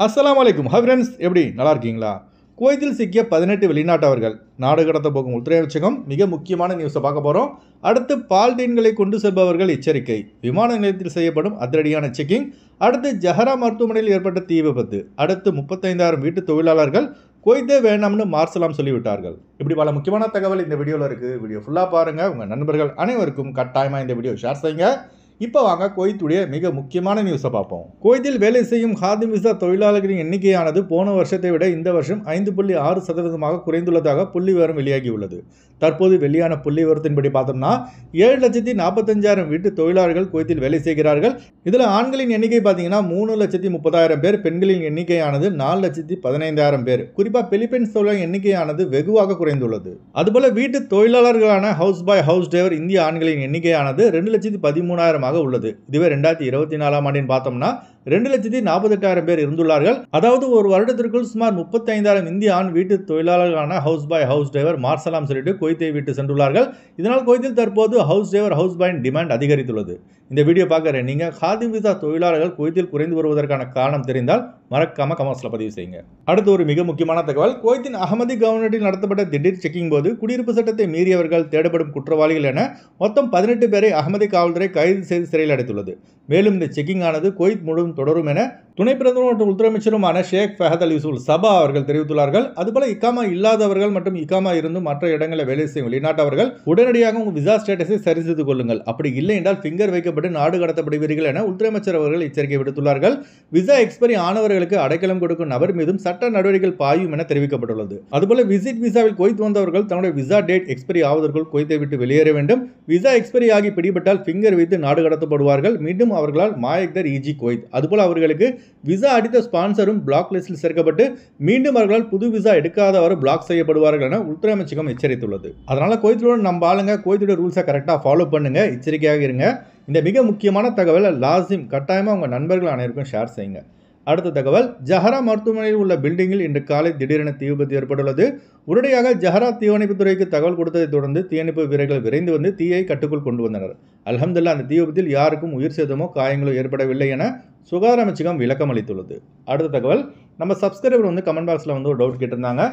அஸ்ஸலாமு அலைக்கும். Hi friends, எப்படி நல்லா இருக்கீங்களா? குவைத்தில் சிக்கிய 18 வெளிநாட்டவர்கள் நாடு கடத்த போகும் உள்துறை அமைச்சகம் மிக முக்கியமான நியூஸை பார்க்க போகிறோம். அடுத்து பால்டீன்களை கொண்டு செல்பவர்கள் எச்சரிக்கை, விமான நிலையத்தில் செய்யப்படும் அதிரடியான செக்கிங், அடுத்து ஜஹரா மருத்துவமனையில் ஏற்பட்ட தீ விபத்து, அடுத்து 35,000 வீட்டு தொழிலாளர்கள் குவைத்தே வேண்டாம்னு மார்சலாம் சொல்லிவிட்டார்கள். இப்படி பல முக்கியமான தகவல் இந்த வீடியோவில் இருக்குது. வீடியோ ஃபுல்லாக பாருங்கள். உங்கள் நண்பர்கள் அனைவருக்கும் கட்டாயமாக இந்த வீடியோ ஷேர் செய்யுங்க. இப்போ வாங்க குவைத்துடைய மிக முக்கியமான நியூஸை பார்ப்போம். குவைத்தில் வேலை செய்யும் ஹாதிம் விசா தொழிலாளர்களின் எண்ணிக்கையானது போன வருஷத்தை விட இந்த வருஷம் 5.6% குறைந்துள்ளதாக புள்ளி விவரம் வெளியாகியுள்ளது. தற்போது வெளியான புள்ளி விவரத்தின்படி பார்த்தோம்னா 7,45,000 வீட்டு தொழிலாளர்கள் குவைத்தில் வேலை செய்கிறார்கள். இதில் ஆண்களின் எண்ணிக்கை பார்த்தீங்கன்னா 3,30,000 பேர், பெண்களின் எண்ணிக்கையானது 4,15,000 பேர். குறிப்பாக பிலிப்பைன்ஸ் தொழிலாளர் எண்ணிக்கையானது வெகுவாக குறைந்துள்ளது. அதுபோல வீட்டு தொழிலாளர்களான ஹவுஸ் பாய், ஹவுஸ் டிரைவர் இந்திய ஆண்களின் எண்ணிக்கையானது 2,13,000 உள்ளது. இதுவே 2024ஆம் ஆண்டின் பார்த்தோம்னா 2,48,000 பேர் இருந்துள்ளார்கள். அதாவது ஒரு வருடத்திற்குள் சுமார் 35,000 இந்திய ஆண் வீட்டு தொழிலாளர்களான ஹவுஸ் பாய், ஹவுஸ் டிரைவர் மார்சலாம் சொல்லிட்டு குவைத்தை விட்டு சென்றுள்ளார்கள். இதனால் குவைத்தில் தற்போது ஹவுஸ் டிரைவர், ஹவுஸ் பாயின் டிமாண்ட் அதிகரித்துள்ளது. இந்த வீடியோ பார்க்குற நீங்க ஹாதிம் விசா தொழிலாளர்கள் குவைத்தில் குறைந்து வருவதற்கான காரணம் தெரிந்தால் மறக்காம கமெண்ட்ஸ்ல பதிவு செய்யுங்க. அடுத்து ஒரு மிக முக்கியமான தகவல். குவைத்தின் அகமதி கவர்னரில் நடத்தப்பட்ட திடீர் செக்கிங் போது குடியிருப்பு சட்டத்தை மீறியவர்கள், தேடப்படும் குற்றவாளிகள் என மொத்தம் 18 பேரை அகமதி காவல்துறை கைது செய்து சிறையில் அடைத்துள்ளது. மேலும் இந்த செக்கிங் ஆனது குவைத் முழுவதும் தொடரும் என துணை பிரதமர் மற்றும் உள்துறை அமைச்சருமான ஷேக் ஃபஹத் அல் யூசுப் சபா அவர்கள் தெரிவித்துள்ளார்கள். அதுபோல இக்காமா இல்லாதவர்கள் மற்றும் இக்காமா இருந்தும் மற்ற இடங்களில் வேலை செய்யும் வெளிநாட்டவர்கள் உடனடியாக உங்கள் விசா ஸ்டேட்டஸை சரி செய்து கொள்ளுங்கள். அப்படி இல்லை என்றால் ஃபிங்கர் வைக்கப்பட்டு நாடு கடத்தப்படுவீர்கள் என உள்துறை அமைச்சர் அவர்கள் எச்சரிக்கை விடுத்துள்ளார்கள். விசா எக்ஸ்பைரி ஆனவர்களுக்கு அடைக்கலம் கொடுக்கும் நபர் மீதும் சட்ட நடவடிக்கைகள் பாயும் என தெரிவிக்கப்பட்டுள்ளது. அதுபோல விசிட் விசாவில் குவைத் வந்தவர்கள் தன்னுடைய விசா டேட் எக்ஸ்பைரி ஆவதற்குள் குவைத்தை விட்டு வெளியேற வேண்டும். விசா எக்ஸ்பைரி ஆகி பிடிபட்டால் ஃபிங்கர் வைத்து நாடு கடத்தப்படுவார்கள். மீண்டும் அவர்களால் மாயக்தர் இஜி குவைத். அதுபோல அவர்களுக்கு விசா அடித்த ஸ்பான்சரும் பிளாக் லிஸ்டில் சேர்க்கப்பட்டு மீண்டும் அவர்களால் புது விசா எடுக்காதவர் பிளாக் செய்யப்படுவார்கள் என உள்துறை அமைச்சகம் எச்சரித்துள்ளது. அதனால குவைத்தோட நம்ம ஆளுங்க குவைத்தோட ரூல்ஸை கரெக்டாக ஃபாலோ பண்ணுங்க, எச்சரிக்கையாக இருங்க. இந்த மிக முக்கியமான தகவலை லாசிம் கட்டாயமாக உங்கள் நண்பர்கள் அனைவருக்கும் ஷேர் செய்யுங்க. அடுத்த தகவல், ஜஹரா மருத்துவமனையில் உள்ள பில்டிங்கில் இன்று காலை திடீரென தீ விபத்து ஏற்பட்டுள்ளது. உடனடியாக ஜஹரா தீயணைப்பு துறைக்கு தகவல் கொடுத்ததை தொடர்ந்து தீயணைப்பு வீரர்கள் விரைந்து வந்து தீயை கட்டுக்குள் கொண்டு வந்தனர். அல்ஹம்துலில்லாஹ், அந்த தீ விபத்தில் யாருக்கும் உயிர் சேதமோ காயங்களோ ஏற்படவில்லை என சுகாதார அமைச்சகம் விளக்கம் அளித்துள்ளது. அடுத்த தகவல், நம்ம சப்ஸ்கிரைபர் வந்து கமெண்ட் பாக்ஸில் வந்து ஒரு டவுட் கேட்டிருந்தாங்க.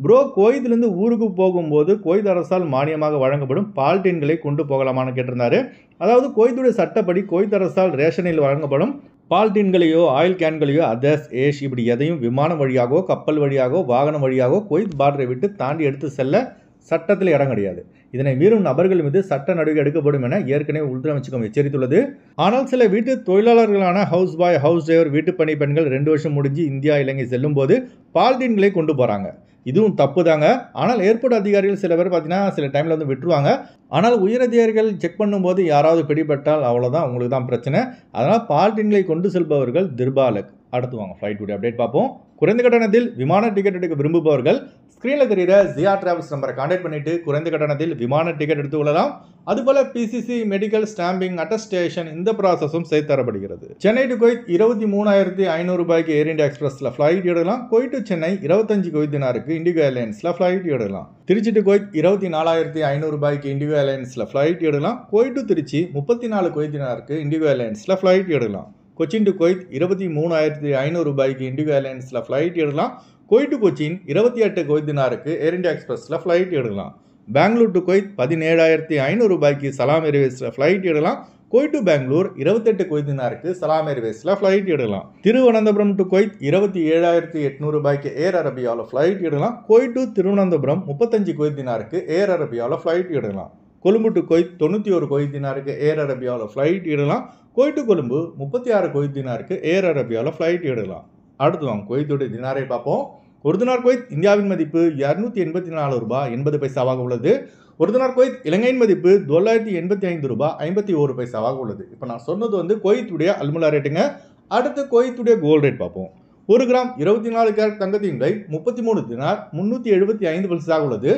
ப்ரோ, குவைத்திலிருந்து ஊருக்கு போகும்போது குவைத் அரசால் மானியமாக வழங்கப்படும் பால்டீன்களை கொண்டு போகலாமான்னு கேட்டிருந்தாரு. அதாவது குவைத்துடைய சட்டப்படி குவைத் அரசால் ரேஷனில் வழங்கப்படும் பால்டீன்களையோ ஆயில் கேன்களையோ அதர்ஸ் ஏஷ் இப்படி எதையும் விமானம் வழியாகவோ கப்பல் வழியாகவோ வாகனம் வழியாகவோ குவைத் பார்டரை விட்டு தாண்டி எடுத்து செல்ல சட்டத்தில் இடம் கிடையாது. இதனை மீறும் நபர்கள் மீது சட்ட நடவடிக்கை எடுக்கப்படும் என ஏற்கனவே உள்துறை அமைச்சகம் எச்சரித்துள்ளது. ஆனால் சில வீட்டு தொழிலாளர்களான ஹவுஸ் பாய், ஹவுஸ் டிரைவர், வீட்டு பணி பெண்கள் 2 வருஷம் முடிஞ்சு இந்தியா, இலங்கை செல்லும் போது பால்டீன்களை கொண்டு போகிறாங்க. இதுவும் தப்பு தாங்க. ஆனால் ஏர்போர்ட் அதிகாரிகள் சில பேர் பார்த்தீங்கன்னா சில டைமில் வந்து விட்டுருவாங்க. ஆனால் உயரதிகாரிகள் செக் பண்ணும்போது யாராவது பிடிபட்டால் அவ்வளோதான், உங்களுக்கு தான் பிரச்சனை. அதனால் பால்டீன்களை கொண்டு செல்பவர்கள் திர்பாலக். அடுத்து வாங்க ஃப்ளைட்டுடைய அப்டேட் பார்ப்போம். குறைந்த கட்டணத்தில் விமான டிக்கெட் எடுக்க விரும்புபவர்கள் ஸ்க்ரீனில் தெரிகிற ஜியா டிராவல்ஸ் நம்பரை கான்டாக்ட் பண்ணிட்டு குறைந்த கட்டணத்தில் விமான டிக்கெட் எடுத்து கொள்ளலாம். அதுபோல பிசிசி, மெடிக்கல், ஸ்டாம்பிங், அட்டஸ்டேஷன் இந்த ப்ராசஸும் செய்து தரப்படுகிறது. சென்னை டு குவைத் 23,500 ரூபாய்க்கு ஏர் இந்தியா எக்ஸ்பிரஸில் ஃப்ளைட் எடுக்கலாம். குவைத் டு சென்னை 25 குவைத் தினாருக்கு இண்டிகோ ஏர்லைன்ஸில் ஃப்ளைட் எடுக்கலாம். திருச்சி டு குவைத் 24,500 ரூபாய்க்கு இண்டிகோ ஏர்லைன்ஸில் ஃப்ளைட் எடுக்கலாம். குவைத் டு திருச்சி 34 குவைத் தினாருக்கு இண்டிகோ ஏர்லைன்ஸில் ஃப்ளைட் எடுக்கலாம். கொச்சின் டு குவைத் 23,500 ரூபாய்க்கு இண்டிகோ ஏர்லைன்ஸில் ஃப்ளைட் எடுக்கலாம். குவைத் டு கொச்சின் 28 குவைத் தினாருக்கு ஏர் இந்தியா எக்ஸ்பிரஸில் ஃப்ளைட் எடுக்கலாம். பெங்களூர் டு குவைத் 17,500 ரூபாய்க்கு சலாம் ஏர்வேஸில் ஃப்ளைட் எடுக்கலாம். குவைத் டு பெங்களூர் 28 குவைத் தினாருக்கு சலாம் ஏர்வேஸில் ஃப்ளைட் எடுக்கலாம். திருவனந்தபுரம் டு குவைத் 27,800 ரூபாய்க்கு ஏர் அரபியாவில் ஃப்ளைட் எடுக்கலாம். குவைத் டு திருவனந்தபுரம் 35 குவைத் தினாருக்கு ஏர் அரபியாவில் ஃப்ளைட் எடுக்கலாம். கொழும்பு டு குவைத் 91 குவைத் தினாருக்கு ஏர் அரபியாவில் ஃப்ளைட் எடுக்கலாம். குவைத் டு கொழும்பு 36 குவைத் தினாருக்கு ஏர் அரபியாவில் ஃப்ளைட் எடுக்கலாம். அடுத்து வாங்க குவைத்தோட தினாரை பார்ப்போம். ஒரு தினார் குவைத் இந்தியாவின் மதிப்பு 284 ரூபாய் 80 பைசாவாக உள்ளது. ஒரு தினார் குவைத் இலங்கையின் மதிப்பு 985 ரூபாய் 51 பைசாவாக உள்ளது. இப்போ நான் சொன்னது வந்து குவைத்துடைய அல்முலா ரேட்டுங்க. அடுத்து குவைத்துடைய கோல்டு ரேட் பார்ப்போம். 1 கிராம் 24 கேரட் தங்கத்தின் விலை 33 தினார் 375 பைசாவாக உள்ளது.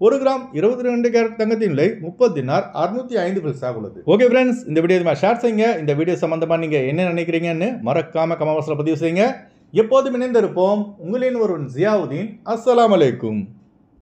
1 கிராம் 22 கேரட் தங்கத்தின் விலை 30 தினார் 605 பைசாவாக உள்ளது. ஓகே ஃப்ரெண்ட்ஸ், இந்த வீடியோ ஷேர் செய்யுங்க. இந்த வீடியோ சம்பந்தமாக நீங்கள் என்ன நினைக்கிறீங்கன்னு மறக்காம கமெண்ட் பாக்ஸில் பதிவு செய்யுங்க. எப்போதும் இணைந்திருப்போம். உங்களின் ஒருவன் ஜியாவுதீன். அஸ்ஸலாமு அலைக்கும்.